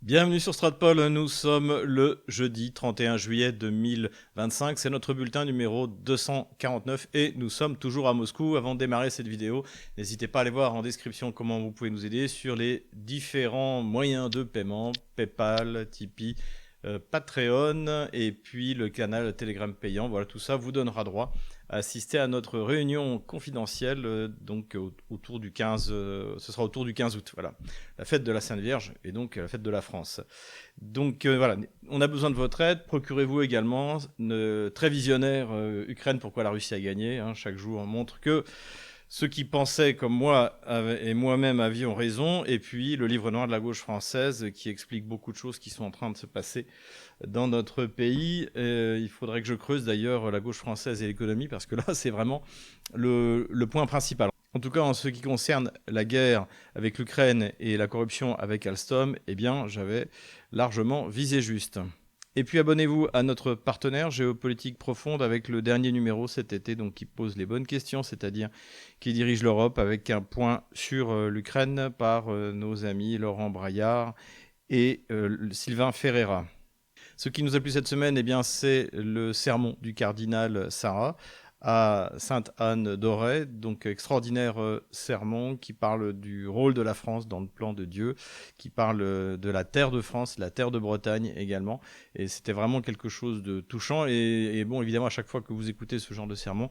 Bienvenue sur Stratpol, nous sommes le jeudi 31 juillet 2025, c'est notre bulletin numéro 249 et nous sommes toujours à Moscou. Avant de démarrer cette vidéo, n'hésitez pas à aller voir en description comment vous pouvez nous aider sur les différents moyens de paiement, PayPal, Tipeee, Patreon et puis le canal Telegram payant. Voilà, tout ça vous donnera droit à assister à notre réunion confidentielle autour du 15, ce sera autour du 15 août, voilà, la fête de la Sainte Vierge et donc la fête de la France. Donc voilà, on a besoin de votre aide. Procurez-vous également très visionnaire Ukraine, pourquoi la Russie a gagné. Hein, chaque jour on montre que ceux qui pensaient comme moi et moi-même avions raison, et puis le livre noir de la gauche française qui explique beaucoup de choses qui sont en train de se passer dans notre pays. Il faudrait que je creuse d'ailleurs la gauche française et l'économie, parce que là c'est vraiment le point principal. En tout cas, en ce qui concerne la guerre avec l'Ukraine et la corruption avec Alstom, eh bien, j'avais largement visé juste. Et puis abonnez-vous à notre partenaire Géopolitique Profonde avec le dernier numéro cet été, donc qui pose les bonnes questions, c'est-à-dire qui dirige l'Europe, avec un point sur l'Ukraine par nos amis Laurent Braillard et Sylvain Ferreira. Ce qui nous a plu cette semaine, eh bien, c'est le sermon du cardinal Sarah à Sainte-Anne d'Auray, donc extraordinaire sermon qui parle du rôle de la France dans le plan de Dieu, qui parle de la terre de France, la terre de Bretagne également, et c'était vraiment quelque chose de touchant, et bon, évidemment, à chaque fois que vous écoutez ce genre de sermon,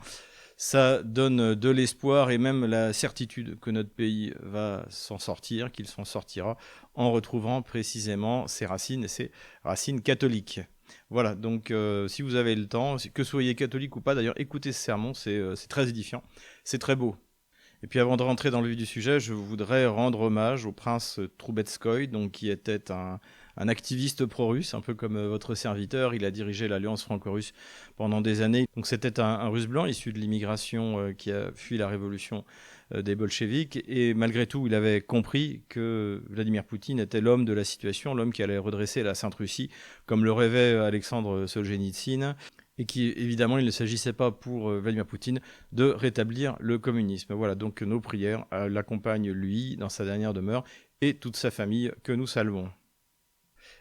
ça donne de l'espoir et même la certitude que notre pays va s'en sortir, qu'il s'en sortira en retrouvant précisément ses racines et ses racines catholiques. Voilà, donc si vous avez le temps, que soyez catholique ou pas, d'ailleurs, écoutez ce sermon, c'est très édifiant, c'est très beau. Et puis avant de rentrer dans le vif du sujet, je voudrais rendre hommage au prince Troubetskoy, donc qui était un activiste pro-russe, un peu comme votre serviteur. Il a dirigé l'Alliance franco-russe pendant des années. Donc c'était un russe blanc issu de l'immigration qui a fui la révolution des bolcheviks. Et malgré tout, il avait compris que Vladimir Poutine était l'homme de la situation, l'homme qui allait redresser la Sainte Russie, comme le rêvait Alexandre Solzhenitsyn. Et qui, évidemment, il ne s'agissait pas pour Vladimir Poutine de rétablir le communisme. Voilà, donc nos prières l'accompagnent, lui, dans sa dernière demeure, et toute sa famille que nous saluons.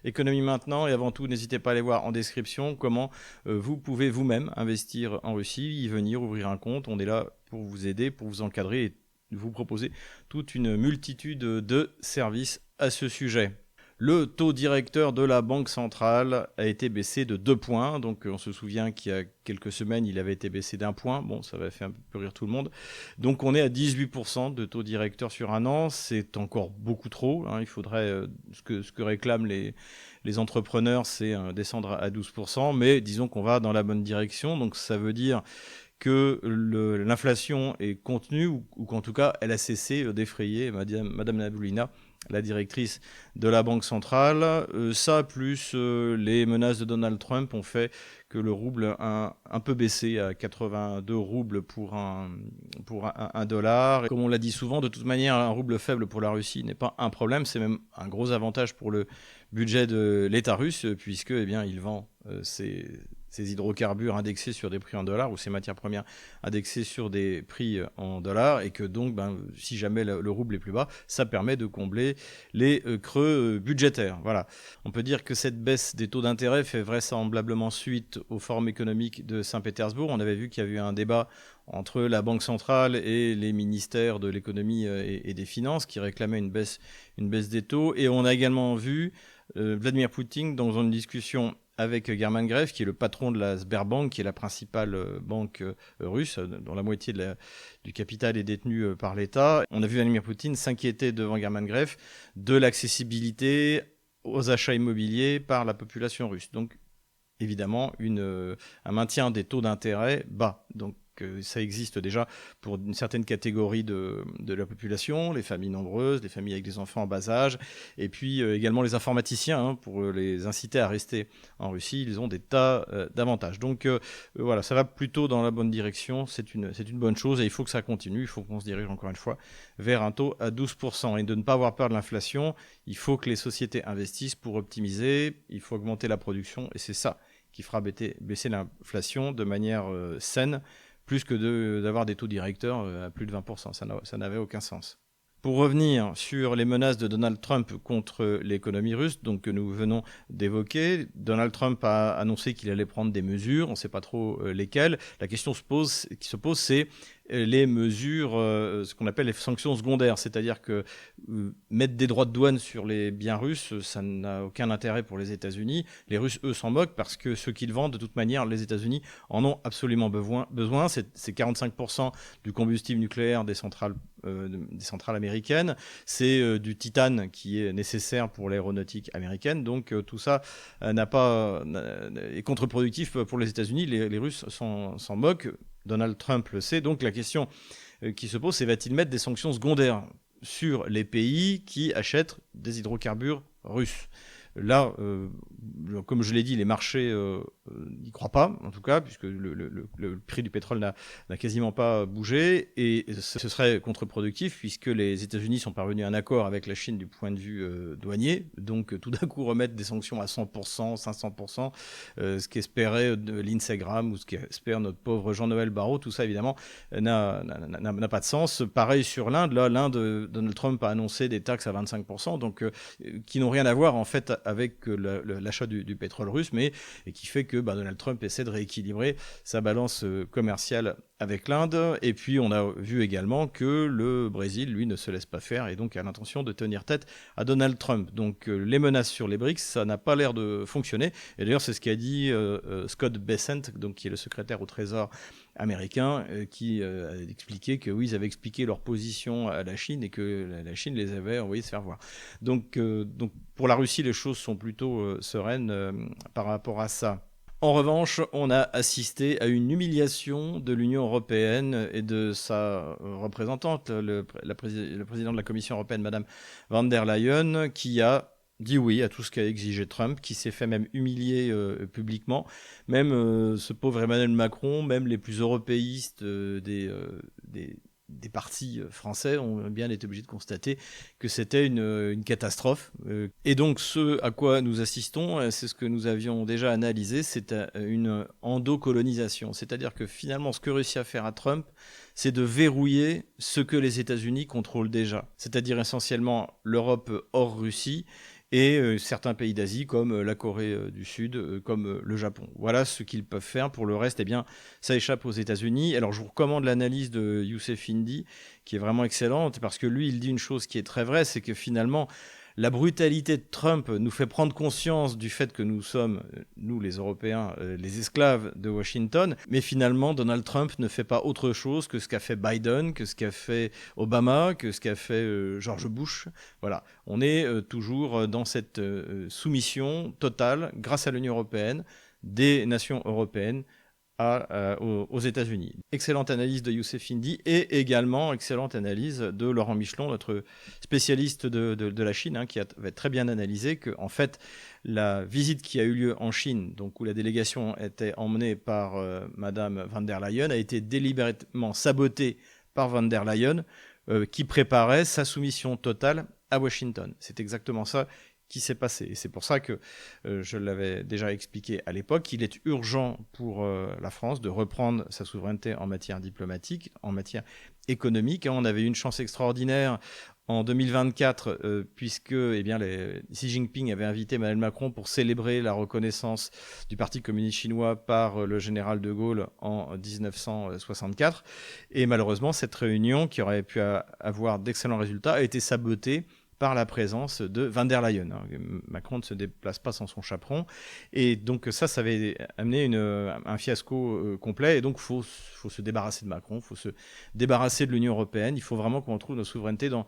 Économie maintenant, et avant tout, n'hésitez pas à aller voir en description comment vous pouvez vous-même investir en Russie, y venir, ouvrir un compte. On est là pour vous aider, pour vous encadrer et vous proposer toute une multitude de services à ce sujet. Le taux directeur de la Banque centrale a été baissé de 2 points. Donc on se souvient qu'il y a quelques semaines, il avait été baissé d'1 point. Bon, ça va faire un peu rire tout le monde. Donc on est à 18% de taux directeur sur un an. C'est encore beaucoup trop. Hein. Il faudrait, ce que réclament les entrepreneurs, c'est descendre à 12%. Mais disons qu'on va dans la bonne direction. Donc ça veut dire que l'inflation est contenue ou qu'en tout cas, elle a cessé d'effrayer Madame Naboulina, la directrice de la Banque centrale. Ça, plus les menaces de Donald Trump ont fait que le rouble a un peu baissé à 82 roubles pour un dollar. Comme on l'a dit souvent, de toute manière, un rouble faible pour la Russie n'est pas un problème, c'est même un gros avantage pour le budget de l'État russe, puisque eh bien, il vend ces hydrocarbures indexés sur des prix en dollars ou ces matières premières indexées sur des prix en dollars, et que donc, si jamais le rouble est plus bas, ça permet de combler les creux budgétaires. Voilà. On peut dire que cette baisse des taux d'intérêt fait vraisemblablement suite aux formes économiques de Saint-Pétersbourg. On avait vu qu'il y avait eu un débat entre la Banque centrale et les ministères de l'économie et des finances qui réclamaient une baisse des taux. Et on a également vu Vladimir Poutine dans une discussion avec German Gref, qui est le patron de la Sberbank, qui est la principale banque russe, dont la moitié du capital est détenu par l'État. On a vu Vladimir Poutine s'inquiéter devant German Gref de l'accessibilité aux achats immobiliers par la population russe. Donc, évidemment, un maintien des taux d'intérêt bas. Donc, ça existe déjà pour une certaine catégorie de la population, les familles nombreuses, les familles avec des enfants en bas âge, et puis également les informaticiens, hein, pour les inciter à rester en Russie, ils ont des tas d'avantages. Donc voilà, ça va plutôt dans la bonne direction, c'est une bonne chose, et il faut que ça continue, il faut qu'on se dirige encore une fois vers un taux à 12%, et de ne pas avoir peur de l'inflation, il faut que les sociétés investissent pour optimiser, il faut augmenter la production, et c'est ça qui fera baisser l'inflation de manière saine, plus que d'avoir des taux directeurs à plus de 20%. Ça n'avait aucun sens. Pour revenir sur les menaces de Donald Trump contre l'économie russe, donc que nous venons d'évoquer, Donald Trump a annoncé qu'il allait prendre des mesures, on ne sait pas trop lesquelles. La question qui se pose, c'est les mesures, ce qu'on appelle les sanctions secondaires, c'est-à-dire que mettre des droits de douane sur les biens russes, ça n'a aucun intérêt pour les États-Unis. Les Russes, eux, s'en moquent parce que ce qu'ils vendent, de toute manière, les États-Unis en ont absolument besoin. C'est 45% du combustible nucléaire des centrales américaines. C'est du titane qui est nécessaire pour l'aéronautique américaine. Donc tout ça est contre-productif pour les États-Unis. Les Russes s'en moquent. Donald Trump le sait. Donc la question qui se pose, c'est va-t-il mettre des sanctions secondaires sur les pays qui achètent des hydrocarbures russes ? Là, comme je l'ai dit, les marchés n'y croient pas, en tout cas, puisque le prix du pétrole n'a quasiment pas bougé. Et ce serait contre-productif, puisque les États-Unis sont parvenus à un accord avec la Chine du point de vue douanier. Donc, tout d'un coup, remettre des sanctions à 100%, 500%, ce qu'espérait l'Instagram ou ce qu'espère notre pauvre Jean-Noël Barrot, tout ça, évidemment, n'a pas de sens. Pareil sur l'Inde. Là, l'Inde, Donald Trump a annoncé des taxes à 25%, donc qui n'ont rien à voir, en fait, avec l'achat du pétrole russe, et qui fait que Donald Trump essaie de rééquilibrer sa balance commerciale avec l'Inde. Et puis on a vu également que le Brésil, lui, ne se laisse pas faire et donc a l'intention de tenir tête à Donald Trump. Donc les menaces sur les BRICS, ça n'a pas l'air de fonctionner. Et d'ailleurs, c'est ce qu'a dit Scott Bessent, donc, qui est le secrétaire au Trésor américain, qui a expliqué que oui, ils avaient expliqué leur position à la Chine et que la Chine les avait envoyés se faire voir. Donc pour la Russie, les choses sont plutôt sereines par rapport à ça. En revanche, on a assisté à une humiliation de l'Union européenne et de sa représentante, le président de la Commission européenne, Madame van der Leyen, qui a dit oui à tout ce qu'a exigé Trump, qui s'est fait même humilier publiquement. Même ce pauvre Emmanuel Macron, même les plus européistes des partis français ont bien été obligés de constater que c'était une catastrophe. Et donc ce à quoi nous assistons, c'est ce que nous avions déjà analysé, c'est une endocolonisation. C'est-à-dire que finalement, ce que réussit à faire à Trump, c'est de verrouiller ce que les États-Unis contrôlent déjà. C'est-à-dire essentiellement l'Europe hors Russie, et certains pays d'Asie comme la Corée du Sud, comme le Japon. Voilà ce qu'ils peuvent faire. Pour le reste, eh bien, ça échappe aux États-Unis. Alors je vous recommande l'analyse de Youssef Indy, qui est vraiment excellente, parce que lui, il dit une chose qui est très vraie, c'est que finalement, la brutalité de Trump nous fait prendre conscience du fait que nous sommes, nous les Européens, les esclaves de Washington. Mais finalement, Donald Trump ne fait pas autre chose que ce qu'a fait Biden, que ce qu'a fait Obama, que ce qu'a fait George Bush. Voilà, on est toujours dans cette soumission totale, grâce à l'Union européenne, des nations européennes aux États-Unis. Excellente analyse de Youssef Indy et également excellente analyse de Laurent Michelon, notre spécialiste de la Chine, qui avait très bien analysé que, en fait, la visite qui a eu lieu en Chine, donc où la délégation était emmenée par Madame van der Leyen, a été délibérément sabotée par van der Leyen, qui préparait sa soumission totale à Washington. C'est exactement ça qui s'est passé. Et c'est pour ça que je l'avais déjà expliqué à l'époque, il est urgent pour la France de reprendre sa souveraineté en matière diplomatique, en matière économique. On avait eu une chance extraordinaire en 2024, puisque Xi Jinping avait invité Emmanuel Macron pour célébrer la reconnaissance du Parti communiste chinois par le général de Gaulle en 1964. Et malheureusement, cette réunion, qui aurait pu avoir d'excellents résultats, a été sabotée par la présence de van der Leyen. Macron ne se déplace pas sans son chaperon. Et donc ça avait amené un fiasco complet. Et donc il faut se débarrasser de Macron, il faut se débarrasser de l'Union européenne. Il faut vraiment qu'on retrouve nos souverainetés dans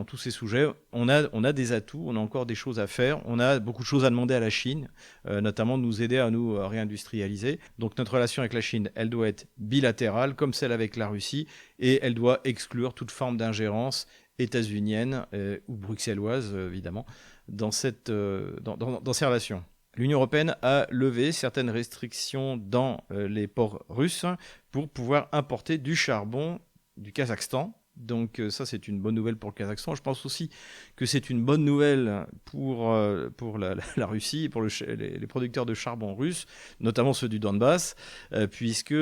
tous ces sujets. On a des atouts, on a encore des choses à faire. On a beaucoup de choses à demander à la Chine, notamment de nous aider à nous réindustrialiser. Donc notre relation avec la Chine, elle doit être bilatérale, comme celle avec la Russie, et elle doit exclure toute forme d'ingérence états-unienne ou bruxelloise, évidemment, dans ces relations. L'Union européenne a levé certaines restrictions dans les ports russes pour pouvoir importer du charbon du Kazakhstan. Donc ça, c'est une bonne nouvelle pour le Kazakhstan. Je pense aussi que c'est une bonne nouvelle pour la Russie et pour les producteurs de charbon russes, notamment ceux du Donbass, puisque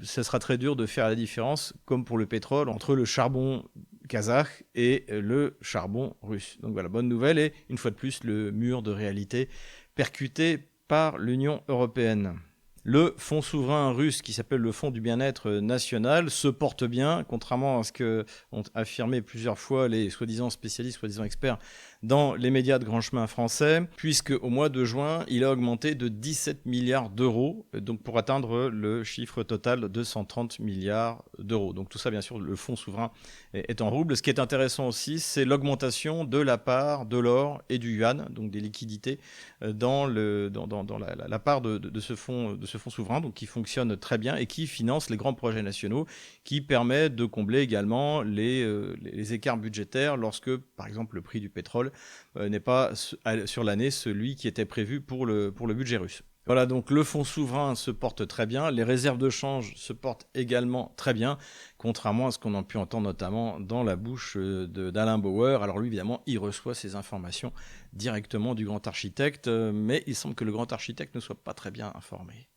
ça sera très dur de faire la différence, comme pour le pétrole, entre le charbon kazakh et le charbon russe. Donc voilà, bonne nouvelle, et une fois de plus, le mur de réalité percuté par l'Union européenne. Le fonds souverain russe, qui s'appelle le Fonds du bien-être national, se porte bien, contrairement à ce qu'ont affirmé plusieurs fois les soi-disant spécialistes, soi-disant experts dans les médias de grand chemin français, puisque au mois de juin, il a augmenté de 17 milliards d'euros, donc pour atteindre le chiffre total de 130 milliards d'euros. Donc tout ça, bien sûr, le fonds souverain est en rouble. Ce qui est intéressant aussi, c'est l'augmentation de la part de l'or et du yuan, donc des liquidités, dans la part de ce fonds souverain, donc qui fonctionne très bien et qui finance les grands projets nationaux, qui permet de combler également les écarts budgétaires lorsque, par exemple, le prix du pétrole n'est pas sur l'année celui qui était prévu pour le budget russe. Voilà, donc le fonds souverain se porte très bien, les réserves de change se portent également très bien, contrairement à ce qu'on a pu entendre notamment dans la bouche d'Alain Bauer. Alors lui, évidemment, il reçoit ces informations directement du grand architecte, mais il semble que le grand architecte ne soit pas très bien informé.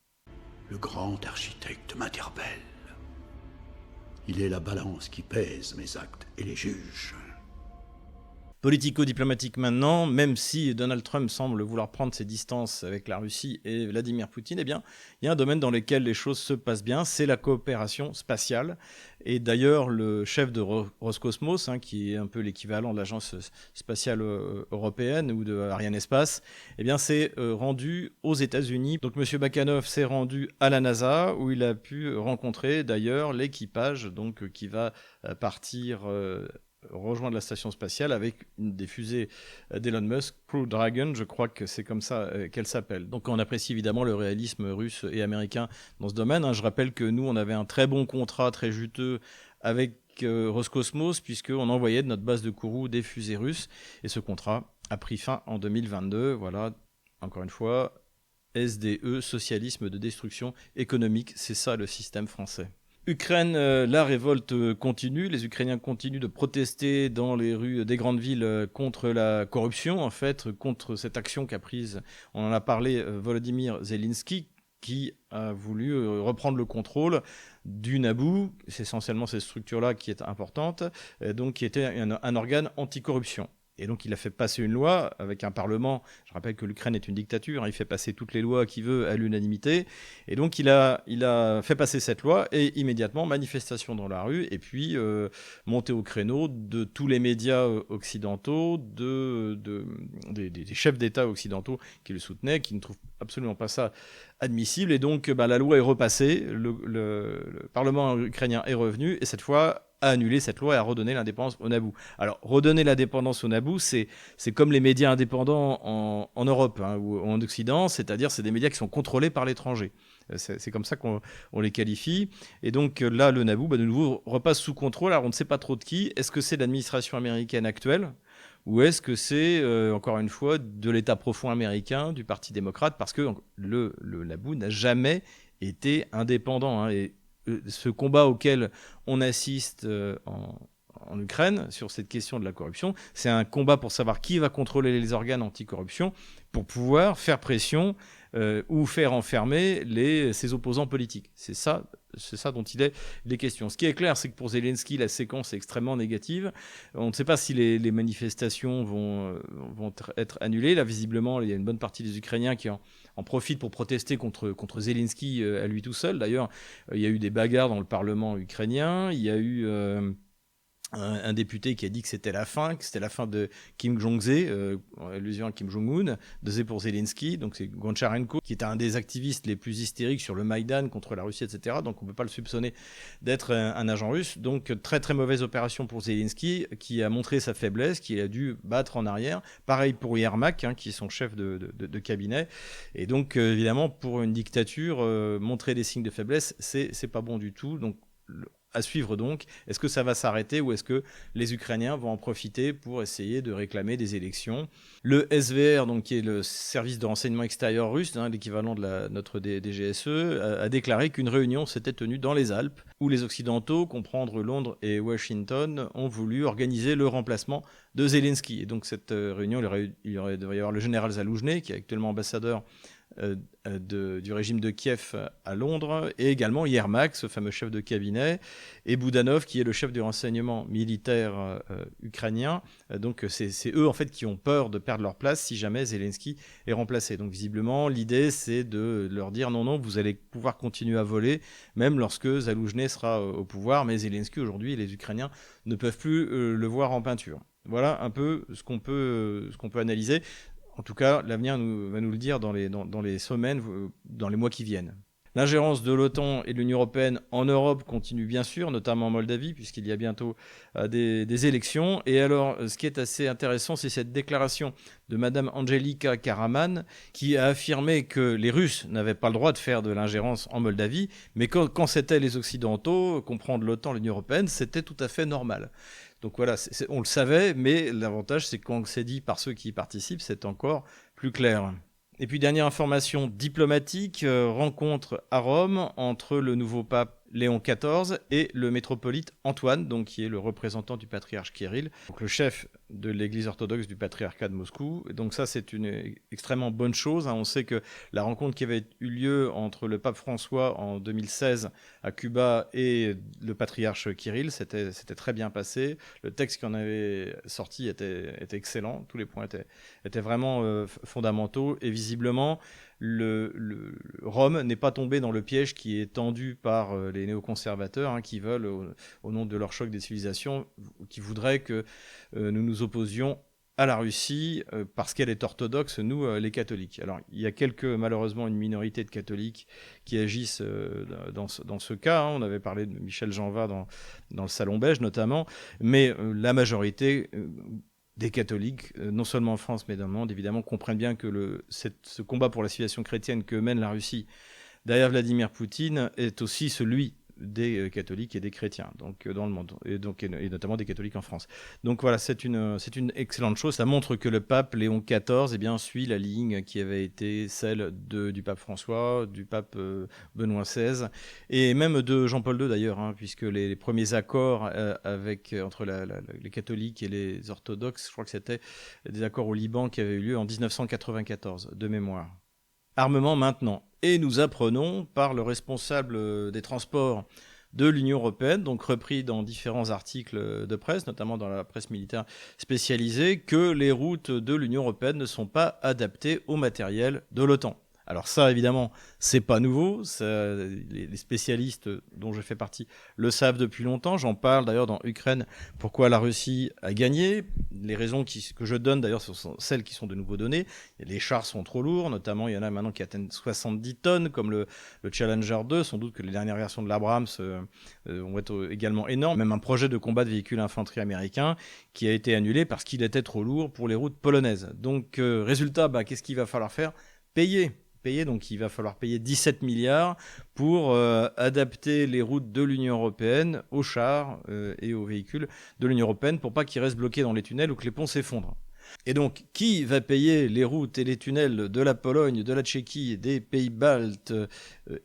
Le grand architecte m'interpelle. Il est la balance qui pèse mes actes et les juge. Politico-diplomatique maintenant, même si Donald Trump semble vouloir prendre ses distances avec la Russie et Vladimir Poutine, eh bien, il y a un domaine dans lequel les choses se passent bien, c'est la coopération spatiale. Et d'ailleurs, le chef de Roscosmos, qui est un peu l'équivalent de l'agence spatiale européenne ou de Arianespace, eh bien, s'est rendu aux États-Unis. Donc, M. Bakhanov s'est rendu à la NASA, où il a pu rencontrer d'ailleurs l'équipage donc qui va partir rejoindre la station spatiale avec une des fusées d'Elon Musk, Crew Dragon, je crois que c'est comme ça qu'elle s'appelle. Donc on apprécie évidemment le réalisme russe et américain dans ce domaine. Je rappelle que nous, on avait un très bon contrat, très juteux avec Roscosmos, puisqu'on envoyait de notre base de Kourou des fusées russes, et ce contrat a pris fin en 2022. Voilà, encore une fois, SDE, socialisme de destruction économique, c'est ça le système français. Ukraine, la révolte continue. Les Ukrainiens continuent de protester dans les rues des grandes villes contre la corruption, en fait, contre cette action qu'a prise, on en a parlé, Volodymyr Zelensky, qui a voulu reprendre le contrôle du Nabou. C'est essentiellement cette structure-là qui est importante, donc qui était un organe anticorruption. Et donc il a fait passer une loi avec un parlement. Je rappelle que l'Ukraine est une dictature, il fait passer toutes les lois qu'il veut à l'unanimité. Et donc il a fait passer cette loi, et immédiatement manifestation dans la rue, et puis montée au créneau de tous les médias occidentaux, des chefs d'État occidentaux qui le soutenaient, qui ne trouvent absolument pas ça admissible. Et donc la loi est repassée, le Parlement ukrainien est revenu, et cette fois a annulé cette loi et a redonné l'indépendance au Nabou. Alors, redonner l'indépendance au Nabou, c'est comme les médias indépendants en Europe ou en Occident, c'est-à-dire c'est des médias qui sont contrôlés par l'étranger. C'est comme ça qu'on les qualifie. Et donc là, le Nabou, de nouveau, repasse sous contrôle. Alors, on ne sait pas trop de qui. Est-ce que c'est l'administration américaine actuelle, ou est-ce que c'est, encore une fois, de l'État profond américain, du Parti démocrate, parce que le Nabou n'a jamais été indépendant. Et ce combat auquel on assiste en Ukraine sur cette question de la corruption, c'est un combat pour savoir qui va contrôler les organes anticorruption pour pouvoir faire pression ou faire enfermer ses opposants politiques. C'est ça dont il est question. Ce qui est clair, c'est que pour Zelensky, la séquence est extrêmement négative. On ne sait pas si les manifestations vont être annulées. Là, visiblement, il y a une bonne partie des Ukrainiens qui en profitent pour protester contre Zelensky à lui tout seul. D'ailleurs, il y a eu des bagarres dans le Parlement ukrainien. Il y a eu un député qui a dit que c'était la fin de Kim Jong-un, allusion à Kim Jong-un, pour Zelensky. Donc c'est Goncharenko, qui est un des activistes les plus hystériques sur le Maïdan contre la Russie, etc. Donc on ne peut pas le soupçonner d'être un agent russe. Donc très très mauvaise opération pour Zelensky, qui a montré sa faiblesse, qui a dû battre en arrière. Pareil pour Yermak, qui est son chef de cabinet. Et donc évidemment, pour une dictature, montrer des signes de faiblesse, c'est pas bon du tout. Donc à suivre donc, est-ce que ça va s'arrêter, ou est-ce que les Ukrainiens vont en profiter pour essayer de réclamer des élections? Le SVR, donc, qui est le service de renseignement extérieur russe, l'équivalent de notre DGSE, a déclaré qu'une réunion s'était tenue dans les Alpes, où les Occidentaux, comprendre Londres et Washington, ont voulu organiser le remplacement de Zelensky. Et donc cette réunion, devrait y avoir le général Zaloujny, qui est actuellement ambassadeur du régime de Kiev à Londres, et également Yermak, ce fameux chef de cabinet, et Boudanov, qui est le chef du renseignement militaire ukrainien. Donc c'est eux en fait qui ont peur de perdre leur place si jamais Zelensky est remplacé. Donc visiblement, l'idée c'est de leur dire non, vous allez pouvoir continuer à voler, même lorsque Zaloujny sera au pouvoir, mais Zelensky aujourd'hui, les Ukrainiens ne peuvent plus le voir en peinture. Voilà un peu ce qu'on peut analyser. En tout cas, l'avenir va nous le dire dans les semaines, dans les mois qui viennent. L'ingérence de l'OTAN et de l'Union européenne en Europe continue bien sûr, notamment en Moldavie, puisqu'il y a bientôt des élections. Et alors, ce qui est assez intéressant, c'est cette déclaration de Madame Angelika Karaman, qui a affirmé que les Russes n'avaient pas le droit de faire de l'ingérence en Moldavie, mais quand c'était les Occidentaux, comprendre l'OTAN, l'Union européenne, c'était tout à fait normal. Donc voilà, on le savait, mais l'avantage, c'est que quand c'est dit par ceux qui y participent, c'est encore plus clair. Et puis, dernière information diplomatique, rencontre à Rome entre le nouveau pape Léon XIV et le métropolite Antoine, donc, qui est le représentant du patriarche Kirill, donc le chef de l'église orthodoxe du patriarcat de Moscou. Et donc ça, c'est une extrêmement bonne chose. On sait que la rencontre qui avait eu lieu entre le pape François en 2016 à Cuba et le patriarche Kirill, c'était très bien passé. Le texte qui en avait sorti était excellent. Tous les points étaient vraiment fondamentaux. Et visiblement, Rome n'est pas tombé dans le piège qui est tendu par les néoconservateurs qui veulent, au nom de leur choc des civilisations, qui voudraient que nous nous opposions à la Russie parce qu'elle est orthodoxe, nous, les catholiques. Alors, il y a malheureusement, une minorité de catholiques qui agissent dans ce cas. On avait parlé de Michel Janvat dans le Salon Beige, notamment, mais la majorité des catholiques, non seulement en France, mais dans le monde, évidemment, comprennent bien que ce combat pour la civilisation chrétienne que mène la Russie derrière Vladimir Poutine est aussi celui des catholiques et des chrétiens donc, dans le monde, et notamment des catholiques en France. Donc voilà, c'est une excellente chose. Ça montre que le pape Léon XIV suit la ligne qui avait été celle du pape François, du pape Benoît XVI, et même de Jean-Paul II d'ailleurs, puisque les premiers accords entre les catholiques et les orthodoxes, je crois que c'était des accords au Liban qui avaient eu lieu en 1994, de mémoire. Armement maintenant. Et nous apprenons par le responsable des transports de l'Union européenne, donc repris dans différents articles de presse, notamment dans la presse militaire spécialisée, que les routes de l'Union européenne ne sont pas adaptées au matériel de l'OTAN. Alors ça, évidemment, c'est pas nouveau. Les spécialistes dont je fais partie le savent depuis longtemps. J'en parle d'ailleurs dans Ukraine, pourquoi la Russie a gagné. Les raisons que je donne d'ailleurs, ce sont celles qui sont de nouveau données. Les chars sont trop lourds, notamment il y en a maintenant qui atteignent 70 tonnes, comme le Challenger 2. Sans doute que les dernières versions de l'Abrams vont être également énormes. Même un projet de combat de véhicules infanterie américain qui a été annulé parce qu'il était trop lourd pour les routes polonaises. Donc résultat, qu'est-ce qu'il va falloir faire ? Payer. Donc il va falloir payer 17 milliards pour adapter les routes de l'Union européenne aux chars et aux véhicules de l'Union européenne pour pas qu'ils restent bloqués dans les tunnels ou que les ponts s'effondrent. Et donc, qui va payer les routes et les tunnels de la Pologne, de la Tchéquie, des pays baltes,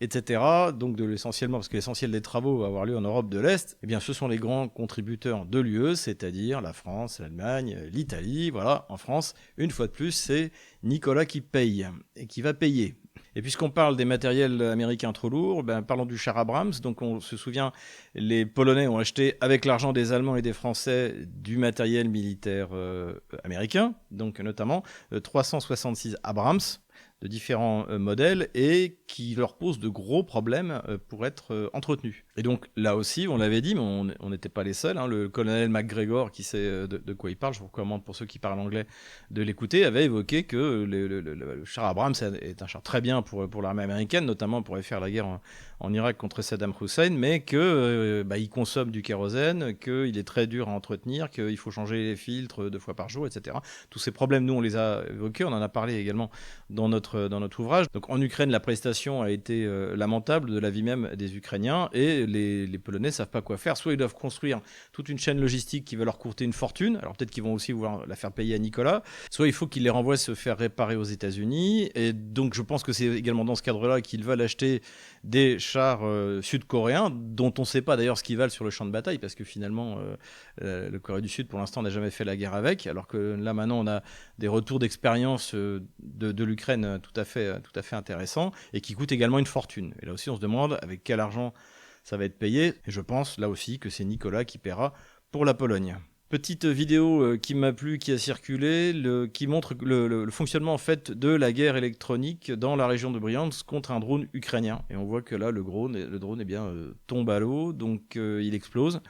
etc. Donc, essentiellement, parce que l'essentiel des travaux va avoir lieu en Europe de l'Est, eh bien, ce sont les grands contributeurs de l'UE, c'est-à-dire la France, l'Allemagne, l'Italie. Voilà, en France, une fois de plus, c'est Nicolas qui paye et qui va payer. Et puisqu'on parle des matériels américains trop lourds, parlons du char Abrams. Donc on se souvient, les Polonais ont acheté avec l'argent des Allemands et des Français du matériel militaire américain, donc notamment 366 Abrams de différents modèles et qui leur posent de gros problèmes pour être entretenus. Et donc là aussi, on l'avait dit, mais on n'était pas les seuls. Le colonel McGregor, qui sait de quoi il parle, je vous recommande pour ceux qui parlent anglais de l'écouter, avait évoqué que le char Abrams est un char très bien pour l'armée américaine, notamment pour faire la guerre en Irak contre Saddam Hussein, mais qu'il consomme du kérosène, qu'il est très dur à entretenir, qu'il faut changer les filtres 2 fois par jour, etc. Tous ces problèmes, nous, on les a évoqués, on en a parlé également dans dans notre ouvrage. Donc en Ukraine, la prestation a été lamentable de l'avis même des Ukrainiens, et les Polonais ne savent pas quoi faire. Soit ils doivent construire toute une chaîne logistique qui va leur coûter une fortune, alors peut-être qu'ils vont aussi vouloir la faire payer à Nicolas, soit il faut qu'ils les renvoient se faire réparer aux États-Unis, et donc je pense que c'est également dans ce cadre-là qu'ils veulent acheter des chars sud-coréens, dont on ne sait pas d'ailleurs ce qu'ils valent sur le champ de bataille, parce que finalement, le Corée du Sud, pour l'instant, n'a jamais fait la guerre avec, alors que là, maintenant, on a des retours d'expérience de l'Ukraine tout à fait intéressants, et qui coûtent également une fortune. Et là aussi, on se demande avec quel argent ça va être payé, et je pense, là aussi, que c'est Nicolas qui paiera pour la Pologne. Petite vidéo qui m'a plu, qui a circulé, qui montre le fonctionnement en fait de la guerre électronique dans la région de Bryansk contre un drone ukrainien. Et on voit que là, le drone tombe à l'eau, donc il explose.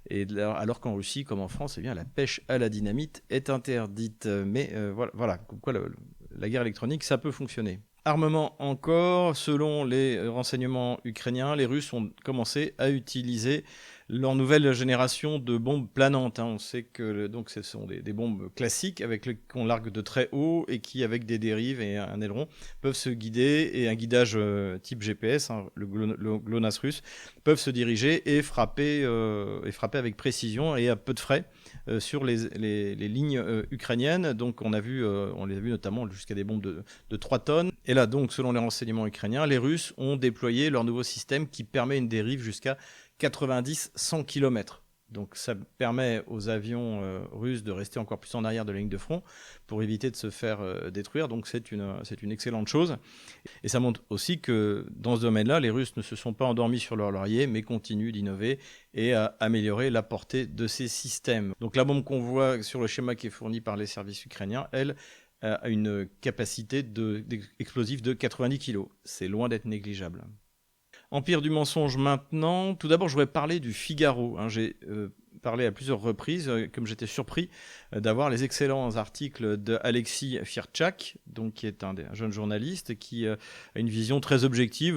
Et là, alors qu'en Russie, comme en France, eh bien, la pêche à la dynamite est interdite. Mais voilà, comme quoi la guerre électronique, ça peut fonctionner. Armement encore, selon les renseignements ukrainiens, les Russes ont commencé à utiliser leur nouvelle génération de bombes planantes. On sait que donc ce sont des bombes classiques qu'on largue de très haut et qui, avec des dérives et un aileron, peuvent se guider, et un guidage type GPS, le GLONASS russe, peuvent se diriger et frapper avec précision et à peu de frais sur les lignes ukrainiennes. Donc on les a vus notamment jusqu'à des bombes de 3 tonnes. Et là, donc, selon les renseignements ukrainiens, les Russes ont déployé leur nouveau système qui permet une dérive jusqu'à 90-100 km. Donc ça permet aux avions russes de rester encore plus en arrière de la ligne de front pour éviter de se faire détruire. Donc c'est une excellente chose. Et ça montre aussi que dans ce domaine-là, les Russes ne se sont pas endormis sur leur laurier, mais continuent d'innover et à améliorer la portée de ces systèmes. Donc la bombe qu'on voit sur le schéma qui est fourni par les services ukrainiens, elle, a une capacité explosive de 90 kg. C'est loin d'être négligeable. Empire du mensonge maintenant. Tout d'abord, je voudrais parler du Figaro. J'ai parlé à plusieurs reprises, comme j'étais surpris d'avoir les excellents articles d'Alexis Firtchak, donc qui est un jeune journaliste qui a une vision très objective,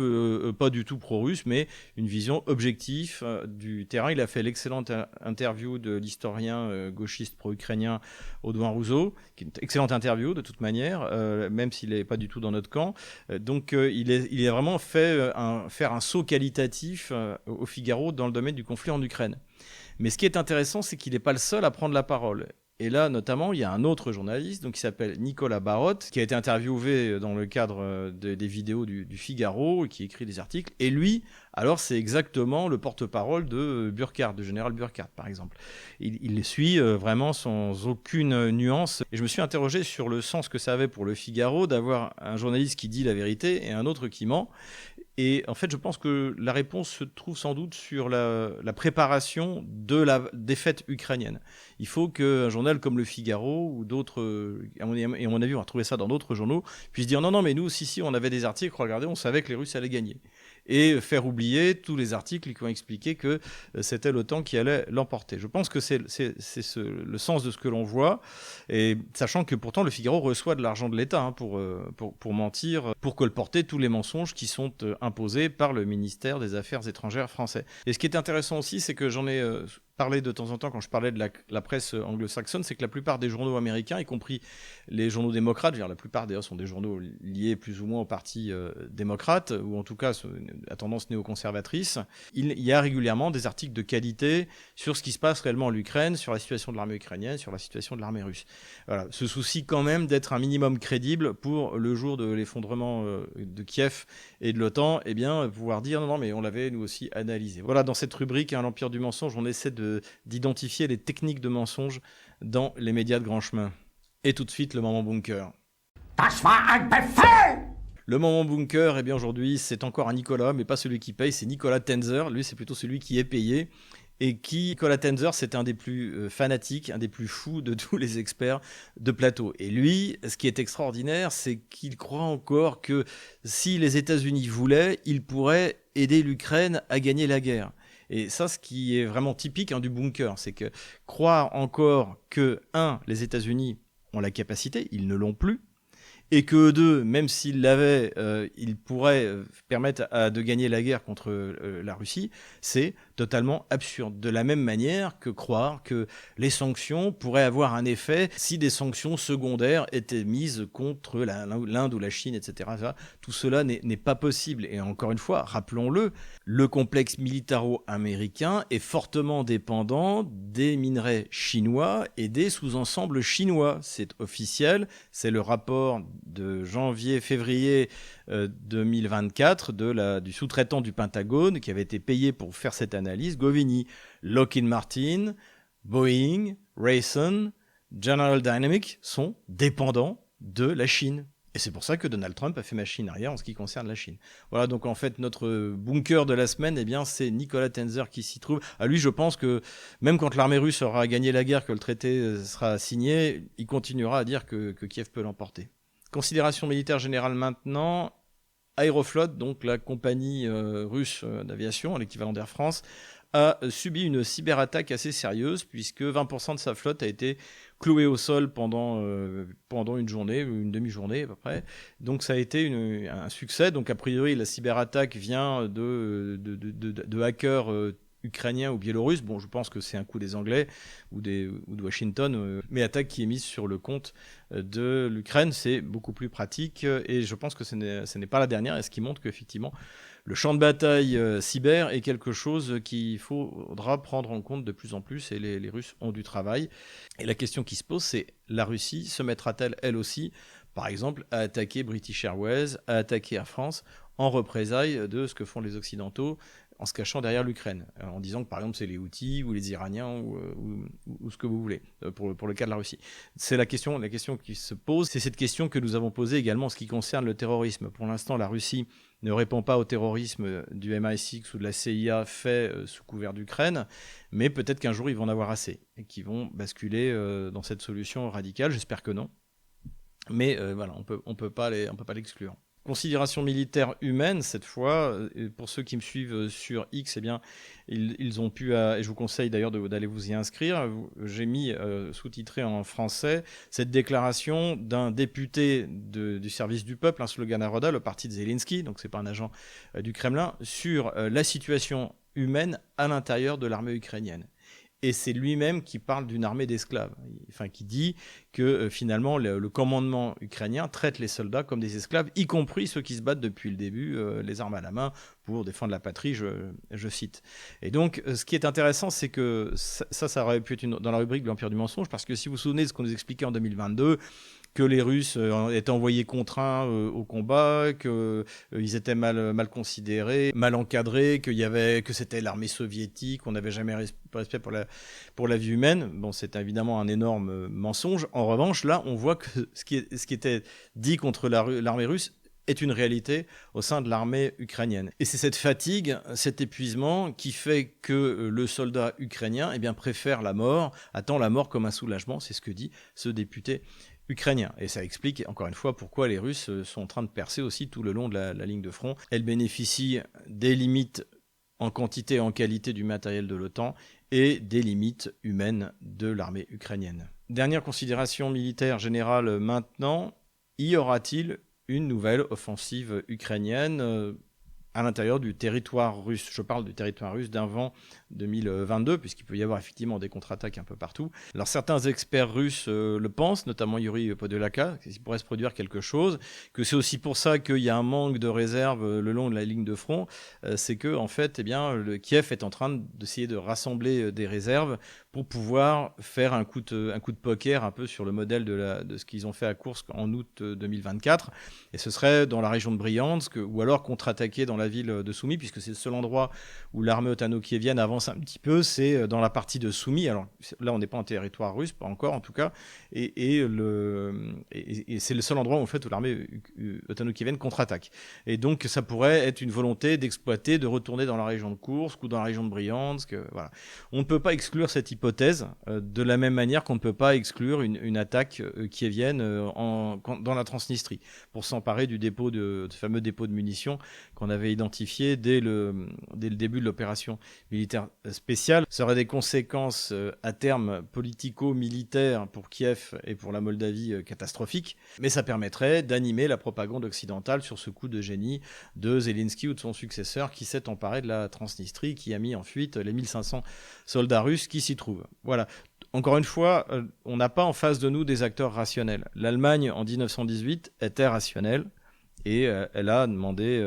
pas du tout pro-russe, mais une vision objective du terrain. Il a fait l'excellente interview de l'historien gauchiste pro-ukrainien Audouin Rousseau, qui est une excellente interview de toute manière, même s'il n'est pas du tout dans notre camp. Donc il a vraiment faire un saut qualitatif au Figaro dans le domaine du conflit en Ukraine. Mais ce qui est intéressant, c'est qu'il n'est pas le seul à prendre la parole. Et là, notamment, il y a un autre journaliste qui s'appelle Nicolas Barotte, qui a été interviewé dans le cadre des vidéos du Figaro, qui écrit des articles. Et lui, alors, c'est exactement le porte-parole de Burkhardt, de général Burkhardt, par exemple. Il les suit vraiment sans aucune nuance. Et je me suis interrogé sur le sens que ça avait pour le Figaro d'avoir un journaliste qui dit la vérité et un autre qui ment. Et en fait, je pense que la réponse se trouve sans doute sur la préparation de la défaite ukrainienne. Il faut qu'un journal comme Le Figaro ou d'autres, et à mon avis, on va trouver ça dans d'autres journaux, puissent dire non, mais nous, si, on avait des articles, regardez, on savait que les Russes allaient gagner. Et faire oublier tous les articles qui ont expliqué que c'était l'OTAN qui allait l'emporter. Je pense que c'est le sens de ce que l'on voit, et sachant que pourtant le Figaro reçoit de l'argent de l'État pour mentir, pour colporter tous les mensonges qui sont imposés par le ministère des Affaires étrangères français. Et ce qui est intéressant aussi, c'est que j'en ai parlé de temps en temps quand je parlais de la presse anglo-saxonne, c'est que la plupart des journaux américains, y compris les journaux démocrates, la plupart d'ailleurs sont des journaux liés plus ou moins au parti démocrate, ou en tout cas à tendance néoconservatrice, il y a régulièrement des articles de qualité sur ce qui se passe réellement en Ukraine, sur la situation de l'armée ukrainienne, sur la situation de l'armée russe. Voilà, ce souci quand même d'être un minimum crédible pour le jour de l'effondrement de Kiev et de l'OTAN, eh bien pouvoir dire non, mais on l'avait nous aussi analysé. Voilà, dans cette rubrique, l'Empire du mensonge, on essaie d'identifier les techniques de mensonge dans les médias de grand chemin. Et tout de suite, le moment bunker. Das war ein Befehl! Le moment bunker, eh bien aujourd'hui, c'est encore un Nicolas, mais pas celui qui paye, c'est Nicolas Tenzer. Lui, c'est plutôt celui qui est payé. Et Nicolas Tenzer, c'est un des plus fanatiques, un des plus fous de tous les experts de plateau. Et lui, ce qui est extraordinaire, c'est qu'il croit encore que si les États-Unis voulaient, ils pourraient aider l'Ukraine à gagner la guerre. Et ça, ce qui est vraiment typique du bunker, c'est que croire encore que, les États-Unis ont la capacité, ils ne l'ont plus, et que deux, même s'ils l'avaient, ils pourraient permettre de gagner la guerre contre la Russie, c'est totalement absurde. De la même manière que croire que les sanctions pourraient avoir un effet si des sanctions secondaires étaient mises contre l'Inde ou la Chine, etc. Tout cela n'est pas possible. Et encore une fois, rappelons-le, le complexe militaro-américain est fortement dépendant des minerais chinois et des sous-ensembles chinois. C'est officiel, c'est le rapport de janvier-février 2024 du sous-traitant du Pentagone qui avait été payé pour faire cette analyse, Govini. Lockheed Martin, Boeing, Raytheon, General Dynamics sont dépendants de la Chine. Et c'est pour ça que Donald Trump a fait machine arrière en ce qui concerne la Chine. Voilà, donc en fait, notre bunker de la semaine, eh bien, c'est Nikola Tenzer qui s'y trouve. À lui, je pense que même quand l'armée russe aura gagné la guerre, que le traité sera signé, il continuera à dire que Kiev peut l'emporter. Considération militaire générale maintenant. Aeroflot, donc la compagnie russe d'aviation, l'équivalent d'Air France, a subi une cyberattaque assez sérieuse puisque 20% de sa flotte a été clouée au sol pendant une journée, une demi-journée à peu près. Donc ça a été un succès. Donc a priori la cyberattaque vient de hackers ukrainiens ou biélorusses. Bon, je pense que c'est un coup des Anglais ou de Washington, mais attaque qui est mise sur le compte de l'Ukraine, c'est beaucoup plus pratique et je pense que ce n'est pas la dernière, et ce qui montre qu'effectivement le champ de bataille cyber est quelque chose qu'il faudra prendre en compte de plus en plus, et les Russes ont du travail. Et la question qui se pose, c'est la Russie se mettra-t-elle, elle aussi, par exemple, à attaquer British Airways, à attaquer Air France, en représailles de ce que font les Occidentaux, en se cachant derrière l'Ukraine, en disant que par exemple c'est les Houthis ou les Iraniens ou ce que vous voulez, pour le cas de la Russie. C'est la question qui se pose, c'est cette question que nous avons posée également en ce qui concerne le terrorisme. Pour l'instant, la Russie ne répond pas au terrorisme du MI6 ou de la CIA fait sous couvert d'Ukraine, mais peut-être qu'un jour ils vont en avoir assez et qu'ils vont basculer dans cette solution radicale. J'espère que non, mais voilà, on peut pas l'exclure. Considération militaire humaine, cette fois, pour ceux qui me suivent sur X, eh bien, ils ont pu, et je vous conseille d'ailleurs d'aller vous y inscrire, j'ai mis sous-titré en français cette déclaration d'un député du service du peuple, un slogan Naroda, le parti de Zelensky, donc c'est pas un agent du Kremlin, sur la situation humaine à l'intérieur de l'armée ukrainienne. Et c'est lui-même qui parle d'une armée d'esclaves, enfin qui dit que finalement le commandement ukrainien traite les soldats comme des esclaves, y compris ceux qui se battent depuis le début, les armes à la main, pour défendre la patrie, je cite. Et donc ce qui est intéressant, c'est que ça aurait pu être dans la rubrique de l'Empire du mensonge, parce que si vous vous souvenez de ce qu'on nous expliquait en 2022, que les Russes étaient envoyés contraints au combat, qu'ils étaient mal considérés, mal encadrés, que c'était l'armée soviétique, on n'avait jamais respect pour la vie humaine. Bon, c'est évidemment un énorme mensonge. En revanche, là, on voit que ce qui était dit contre l'armée russe est une réalité au sein de l'armée ukrainienne. Et c'est cette fatigue, cet épuisement qui fait que le soldat ukrainien préfère la mort, attend la mort comme un soulagement, c'est ce que dit ce député ukrainien. Et ça explique encore une fois pourquoi les Russes sont en train de percer aussi tout le long de la ligne de front. Elles bénéficient des limites en quantité et en qualité du matériel de l'OTAN et des limites humaines de l'armée ukrainienne. Dernière considération militaire générale maintenant, y aura-t-il une nouvelle offensive ukrainienne à l'intérieur du territoire russe? Je parle du territoire russe d'avant 2022, puisqu'il peut y avoir effectivement des contre-attaques un peu partout. Alors certains experts russes le pensent, notamment Yuri Podolaka, qu'il pourrait se produire quelque chose, que c'est aussi pour ça qu'il y a un manque de réserve le long de la ligne de front, c'est que en fait, le Kiev est en train d'essayer de rassembler des réserves pour pouvoir faire un coup de poker un peu sur le modèle de ce qu'ils ont fait à Koursk en août 2024, et ce serait dans la région de Bryansk, ou alors contre-attaquer dans la ville de Soumy, puisque c'est le seul endroit où l'armée otano-kievienne avance un petit peu, c'est dans la partie de Soumy. Alors là, on n'est pas en territoire russe, pas encore en tout cas, et c'est le seul endroit en fait où l'armée otano-kievienne contre-attaque. Et donc ça pourrait être une volonté d'exploiter, de retourner dans la région de Koursk ou dans la région de Bryansk. Voilà. On ne peut pas exclure cette hypothèse hypothèses, de la même manière qu'on ne peut pas exclure une attaque kievienne dans la Transnistrie, pour s'emparer du fameux dépôt de munitions qu'on avait identifié dès le début de l'opération militaire spéciale. Ça aurait des conséquences à terme politico-militaires pour Kiev et pour la Moldavie catastrophiques, mais ça permettrait d'animer la propagande occidentale sur ce coup de génie de Zelensky ou de son successeur qui s'est emparé de la Transnistrie, qui a mis en fuite les 1500 soldats russes qui s'y trouvent. Voilà. Encore une fois, on n'a pas en face de nous des acteurs rationnels. L'Allemagne, en 1918, était rationnelle et elle a demandé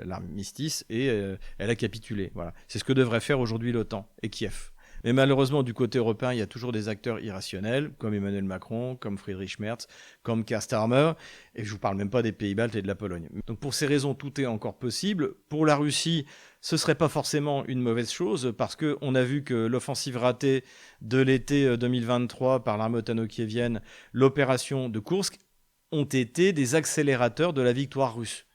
l'armistice et elle a capitulé. Voilà. C'est ce que devrait faire aujourd'hui l'OTAN et Kiev. Mais malheureusement, du côté européen, il y a toujours des acteurs irrationnels, comme Emmanuel Macron, comme Friedrich Merz, comme Keir Starmer, et je ne vous parle même pas des Pays-Baltes et de la Pologne. Donc pour ces raisons, tout est encore possible. Pour la Russie, ce ne serait pas forcément une mauvaise chose, parce qu'on a vu que l'offensive ratée de l'été 2023 par l'armée ottano-kievienne, l'opération de Koursk, ont été des accélérateurs de la victoire russe.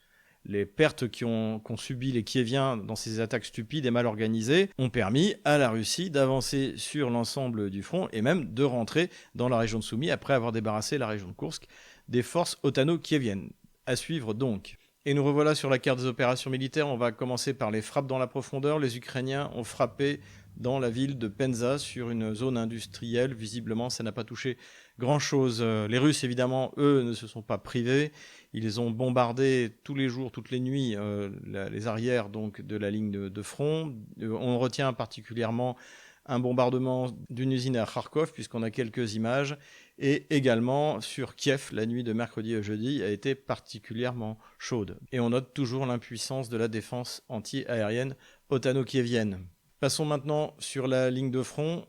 Les pertes qu'ont subi les Kieviens dans ces attaques stupides et mal organisées ont permis à la Russie d'avancer sur l'ensemble du front et même de rentrer dans la région de Soumy après avoir débarrassé la région de Koursk des forces ottano-kieviennes. À suivre donc. Et nous revoilà sur la carte des opérations militaires. On va commencer par les frappes dans la profondeur. Les Ukrainiens ont frappé dans la ville de Penza sur une zone industrielle. Visiblement, ça n'a pas touché grand-chose. Les Russes, évidemment, eux, ne se sont pas privés. Ils ont bombardé tous les jours, toutes les nuits, les arrières donc, de la ligne de front. On retient particulièrement un bombardement d'une usine à Kharkov, puisqu'on a quelques images. Et également sur Kiev, la nuit de mercredi à jeudi a été particulièrement chaude. Et on note toujours l'impuissance de la défense anti-aérienne ottano-kievienne. Passons maintenant sur la ligne de front.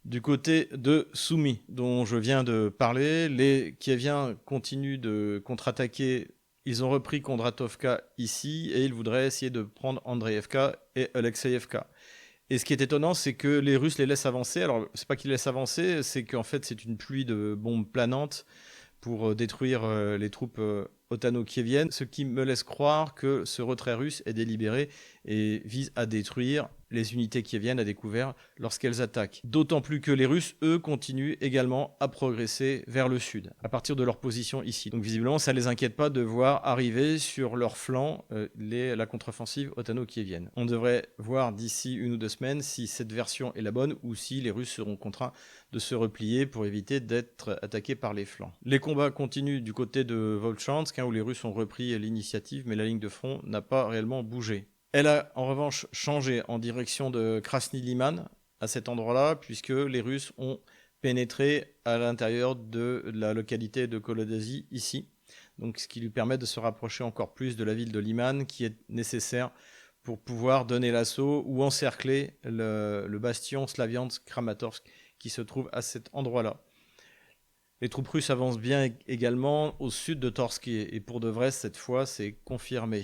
Du côté de Soumy, dont je viens de parler, les Kieviens continuent de contre-attaquer. Ils ont repris Kondratovka ici et ils voudraient essayer de prendre Andreevka et Alexeyevka. Et ce qui est étonnant, c'est que les Russes les laissent avancer. Alors, c'est pas qu'ils laissent avancer, c'est qu'en fait, c'est une pluie de bombes planantes pour détruire les troupes ottano-kieviennes, ce qui me laisse croire que ce retrait russe est délibéré et vise à détruire les unités kieviennes à découvert lorsqu'elles attaquent. D'autant plus que les Russes, eux, continuent également à progresser vers le sud, à partir de leur position ici. Donc visiblement, ça ne les inquiète pas de voir arriver sur leur flanc la contre-offensive ottano-kievienne. On devrait voir d'ici 1 ou 2 semaines si cette version est la bonne ou si les Russes seront contraints de se replier pour éviter d'être attaqués par les flancs. Les combats continuent du côté de Volchansk, où les Russes ont repris l'initiative, mais la ligne de front n'a pas réellement bougé. Elle a en revanche changé en direction de Krasny Liman à cet endroit-là, puisque les Russes ont pénétré à l'intérieur de la localité de Kolodzy ici. Donc, ce qui lui permet de se rapprocher encore plus de la ville de Liman, qui est nécessaire pour pouvoir donner l'assaut ou encercler le bastion Slaviansk-Kramatorsk qui se trouve à cet endroit-là. Les troupes russes avancent bien également au sud de Torsky, et pour de vrai, cette fois, c'est confirmé.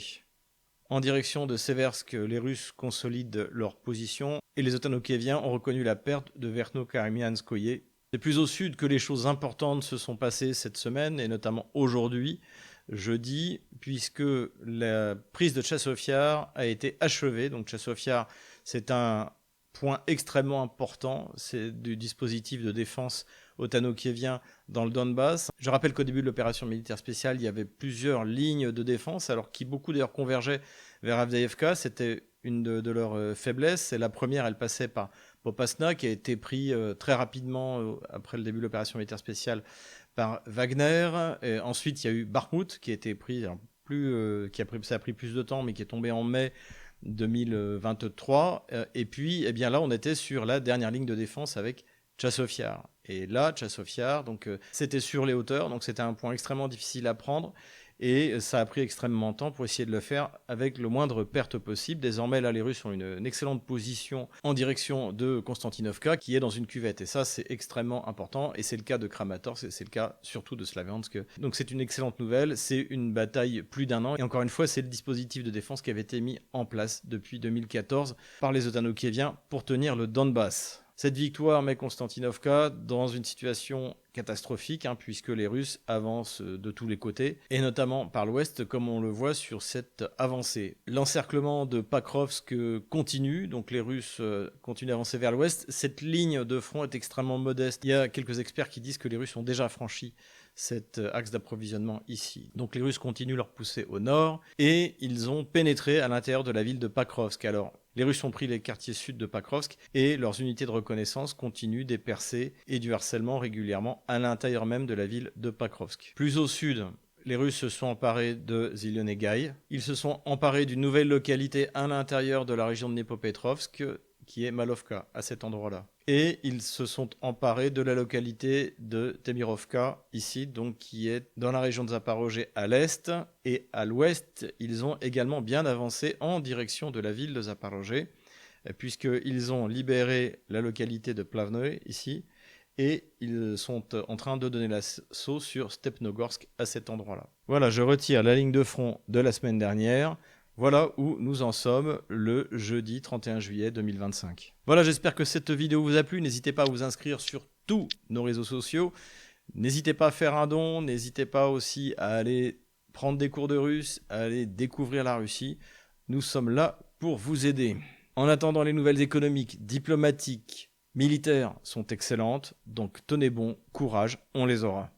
En direction de Seversk, les Russes consolident leur position et les ottano-kieviens ont reconnu la perte de Verkno-Karmianskoye. C'est plus au sud que les choses importantes se sont passées cette semaine, et notamment aujourd'hui, jeudi, puisque la prise de Tchassov-Yar a été achevée. Donc Tchassov-Yar, c'est un point extrêmement important, c'est du dispositif de défense ottano-kievien dans le Donbass. Je rappelle qu'au début de l'opération militaire spéciale, il y avait plusieurs lignes de défense, alors qui beaucoup d'ailleurs convergeaient vers Avdiivka. C'était une de leurs faiblesses. Et la première, elle passait par Popasna, qui a été pris très rapidement après le début de l'opération militaire spéciale par Wagner. Et ensuite, il y a eu Bakhmut, qui a été pris, ça a pris plus de temps, mais qui est tombé en mai 2023. Et puis, eh bien là, on était sur la dernière ligne de défense avec Tchassov-Yar. Et là, Tchassov-Yar, donc c'était sur les hauteurs, donc c'était un point extrêmement difficile à prendre. Et ça a pris extrêmement de temps pour essayer de le faire avec le moindre perte possible. Désormais, là, les Russes ont une excellente position en direction de Konstantinovka, qui est dans une cuvette. Et ça, c'est extrêmement important. Et c'est le cas de Kramatorsk, et c'est le cas surtout de Slaviansk. Donc c'est une excellente nouvelle. C'est une bataille plus d'1 an. Et encore une fois, c'est le dispositif de défense qui avait été mis en place depuis 2014 par les ottano-kieviens pour tenir le Donbass. Cette victoire met Konstantinovka dans une situation catastrophique, puisque les Russes avancent de tous les côtés, et notamment par l'ouest, comme on le voit sur cette avancée. L'encerclement de Pakrovsk continue, donc les Russes continuent d'avancer vers l'ouest. Cette ligne de front est extrêmement modeste. Il y a quelques experts qui disent que les Russes ont déjà franchi cet axe d'approvisionnement ici. Donc les Russes continuent leur poussée au nord, et ils ont pénétré à l'intérieur de la ville de Pakrovsk. Alors, les Russes ont pris les quartiers sud de Pakrovsk et leurs unités de reconnaissance continuent des percées et du harcèlement régulièrement à l'intérieur même de la ville de Pakrovsk. Plus au sud, les Russes se sont emparés de Zelenegaï. Ils se sont emparés d'une nouvelle localité à l'intérieur de la région de Dnipropetrovsk, qui est Malovka, à cet endroit-là. Et ils se sont emparés de la localité de Temirovka, ici, donc qui est dans la région de Zaporozhye à l'est. Et à l'ouest, ils ont également bien avancé en direction de la ville de Zaporozhye, puisqu'ils ont libéré la localité de Plavnoe, ici, et ils sont en train de donner l'assaut sur Stepnogorsk à cet endroit-là. Voilà, je retire la ligne de front de la semaine dernière. Voilà où nous en sommes le jeudi 31 juillet 2025. Voilà, j'espère que cette vidéo vous a plu. N'hésitez pas à vous inscrire sur tous nos réseaux sociaux. N'hésitez pas à faire un don. N'hésitez pas aussi à aller prendre des cours de russe, à aller découvrir la Russie. Nous sommes là pour vous aider. En attendant, les nouvelles économiques, diplomatiques, militaires sont excellentes. Donc tenez bon, courage, on les aura.